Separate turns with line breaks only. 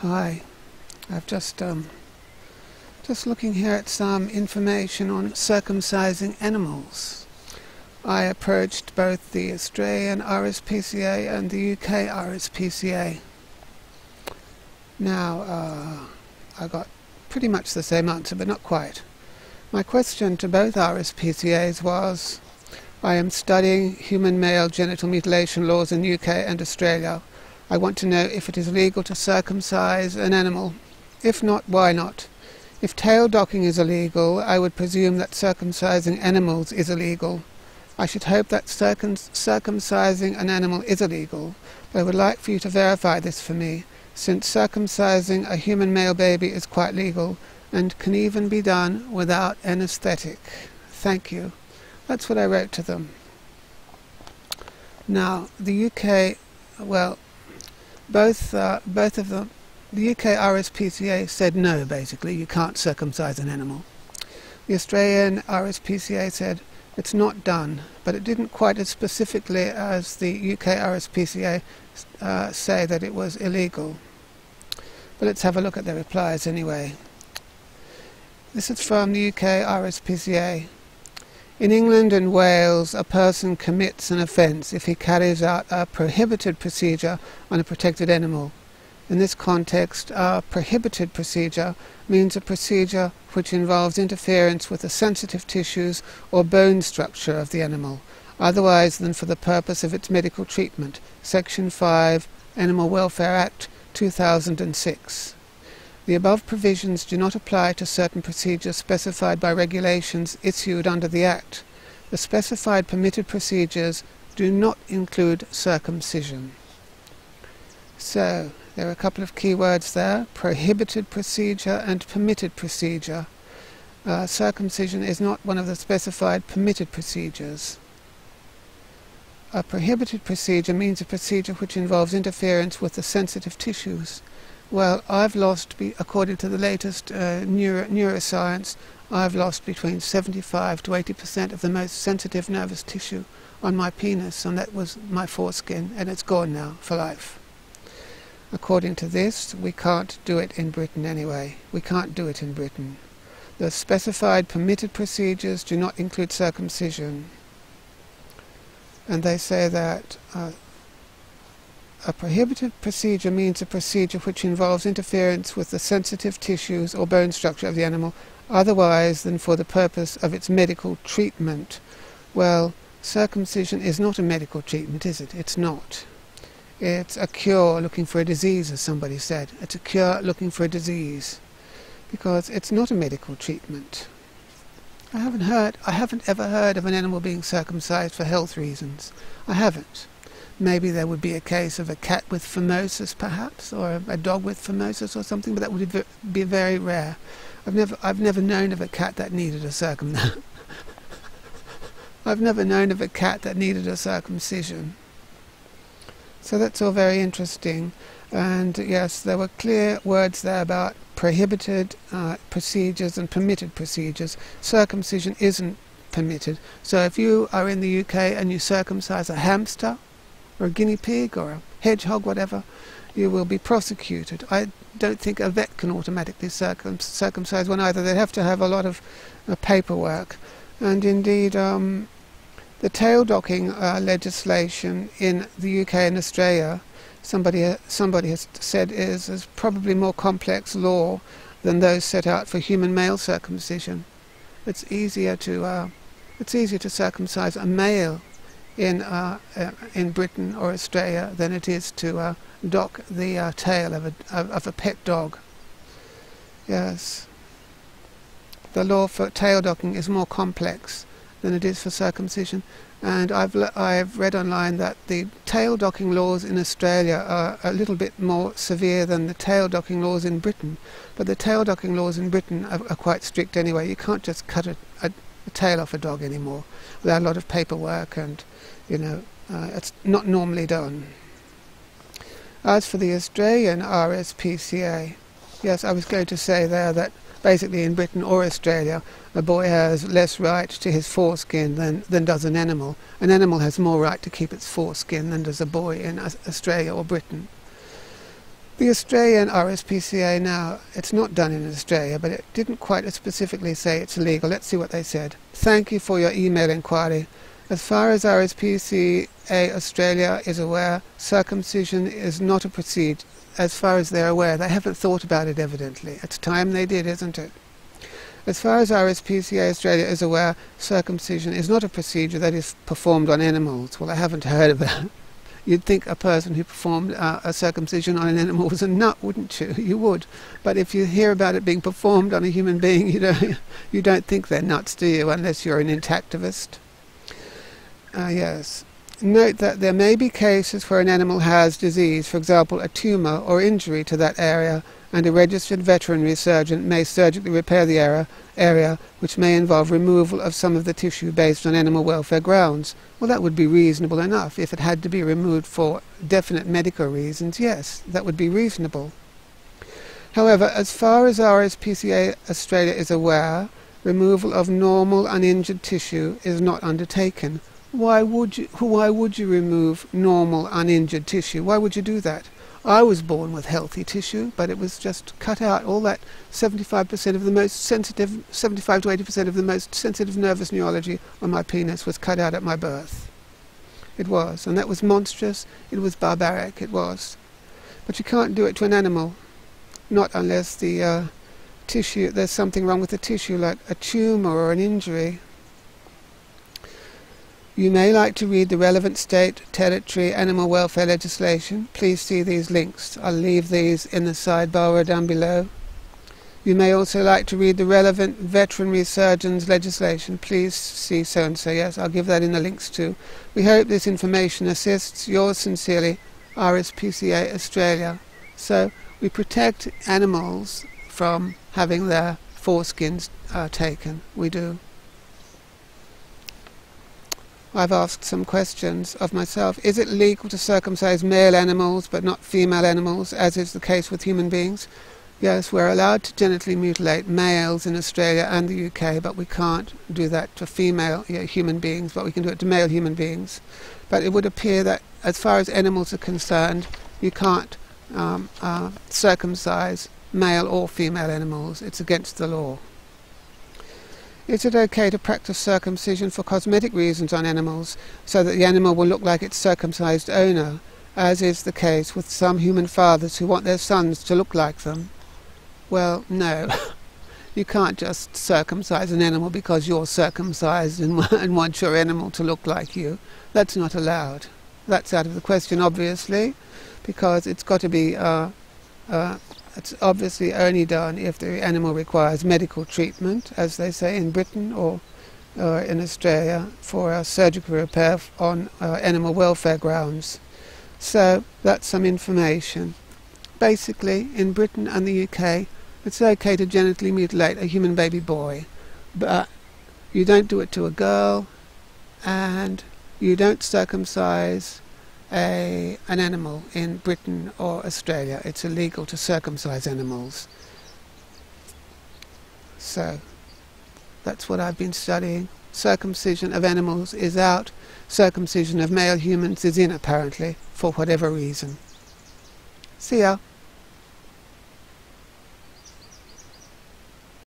Hi, I've just looking here at some information on circumcising animals. I approached both the Australian RSPCA and the UK RSPCA. Now, I got pretty much the same answer, but not quite. My question to both RSPCAs was, I am studying human male genital mutilation laws in the UK and Australia. I want to know if it is legal to circumcise an animal. If not, why not? If tail docking is illegal, I would presume that circumcising animals is illegal. I should hope that circumcising an animal is illegal, but I would like for you to verify this for me, since circumcising a human male baby is quite legal and can even be done without anaesthetic. Thank you. That's what I wrote to them. Now, the UK, well, both of them, the UK RSPCA said no, basically, you can't circumcise an animal. The Australian RSPCA said it's not done, but it didn't quite as specifically as the UK RSPCA say that it was illegal. But let's have a look at their replies anyway. This is from the UK RSPCA. In England and Wales, a person commits an offence if he carries out a prohibited procedure on a protected animal. In this context, a prohibited procedure means a procedure which involves interference with the sensitive tissues or bone structure of the animal, otherwise than for the purpose of its medical treatment. Section 5, Animal Welfare Act, 2006. The above provisions do not apply to certain procedures specified by regulations issued under the Act. The specified permitted procedures do not include circumcision. So, there are a couple of key words there, prohibited procedure and permitted procedure. Circumcision is not one of the specified permitted procedures. A prohibited procedure means a procedure which involves interference with the sensitive tissues. Well, I've lost, according to the latest neuroscience, I've lost between 75 to 80% of the most sensitive nervous tissue on my penis, and that was my foreskin, and it's gone now for life. According to this, we can't do it in Britain anyway. We can't do it in Britain. The specified permitted procedures do not include circumcision. And they say that a prohibited procedure means a procedure which involves interference with the sensitive tissues or bone structure of the animal, otherwise than for the purpose of its medical treatment. Well, circumcision is not a medical treatment, is it? It's not. It's a cure looking for a disease, as somebody said. It's a cure looking for a disease, because it's not a medical treatment. I haven't ever heard of an animal being circumcised for health reasons. I haven't. Maybe there would be a case of a cat with phimosis, perhaps, or a dog with phimosis or something, but that would be very rare. I've never known of a cat that needed a I've never known of a cat that needed a circumcision. So that's all very interesting. And yes, there were clear words there about prohibited procedures and permitted procedures. Circumcision isn't permitted. So if you are in the UK and you circumcise a hamster, or a guinea pig, or a hedgehog, whatever, you will be prosecuted. I don't think a vet can automatically circumcise one either. They have to have a lot of paperwork. And indeed, the tail docking legislation in the UK and Australia, somebody has said is probably more complex law than those set out for human male circumcision. It's easier to circumcise a male in Britain or Australia than it is to dock the tail of a pet dog. Yes, the law for tail docking is more complex than it is for circumcision, and I've read online that the tail docking laws in Australia are a little bit more severe than the tail docking laws in Britain, but the tail docking laws in Britain are quite strict anyway. You can't just cut a tail off a dog anymore without a lot of paperwork, and it's not normally done. As for the Australian RSPCA, yes, I was going to say there that basically in Britain or Australia, a boy has less right to his foreskin than does an animal. An animal has more right to keep its foreskin than does a boy in Australia or Britain. The Australian RSPCA now, it's not done in Australia, but it didn't quite specifically say it's illegal. Let's see what they said. Thank you for your email inquiry. As far as RSPCA Australia is aware, circumcision is not a procedure. As far as they're aware, they haven't thought about it evidently. It's time they did, isn't it? As far as RSPCA Australia is aware, circumcision is not a procedure that is performed on animals. Well, I haven't heard of it. You'd think a person who performed a circumcision on an animal was a nut, wouldn't you? You would. But if you hear about it being performed on a human being, you don't think they're nuts, do you, unless you're an intactivist? Yes. Note that there may be cases where an animal has disease, for example, a tumour or injury to that area, and a registered veterinary surgeon may surgically repair the area, which may involve removal of some of the tissue based on animal welfare grounds. Well, that would be reasonable enough. If it had to be removed for definite medical reasons, yes, that would be reasonable. However, as far as RSPCA Australia is aware, removal of normal uninjured tissue is not undertaken. Why would you remove normal uninjured tissue? Why would you do that? I was born with healthy tissue, but it was just cut out. All that 75% of the most sensitive, 75 to 80% of the most sensitive nervous neurology on my penis was cut out at my birth. It was, and that was monstrous. It was barbaric. It was. But you can't do it to an animal, not unless the tissue, there's something wrong with the tissue, like a tumour or an injury. You may like to read the relevant state, territory, animal welfare legislation. Please see these links. I'll leave these in the sidebar or down below. You may also like to read the relevant veterinary surgeons legislation. Please see so-and-so. Yes, I'll give that in the links too. We hope this information assists. Yours sincerely, RSPCA Australia. So we protect animals from having their foreskins taken. We do. I've asked some questions of myself. Is it legal to circumcise male animals but not female animals, as is the case with human beings? Yes, we're allowed to genitally mutilate males in Australia and the UK, but we can't do that to female human beings, but we can do it to male human beings. But it would appear that as far as animals are concerned, you can't circumcise male or female animals. It's against the law. Is it okay to practice circumcision for cosmetic reasons on animals, so that the animal will look like its circumcised owner, as is the case with some human fathers who want their sons to look like them? Well, no. You can't just circumcise an animal because you're circumcised and want your animal to look like you. That's not allowed. That's out of the question, obviously, because it's got to be it's obviously only done if the animal requires medical treatment, as they say in Britain or in Australia, for a surgical repair on animal welfare grounds. So that's some information. Basically, in Britain and the UK, it's okay to genitally mutilate a human baby boy, but you don't do it to a girl, and you don't circumcise an animal in Britain or Australia. It's illegal to circumcise animals. So that's what I've been studying. Circumcision of animals is out. Circumcision of male humans is in, apparently, for whatever reason. See ya.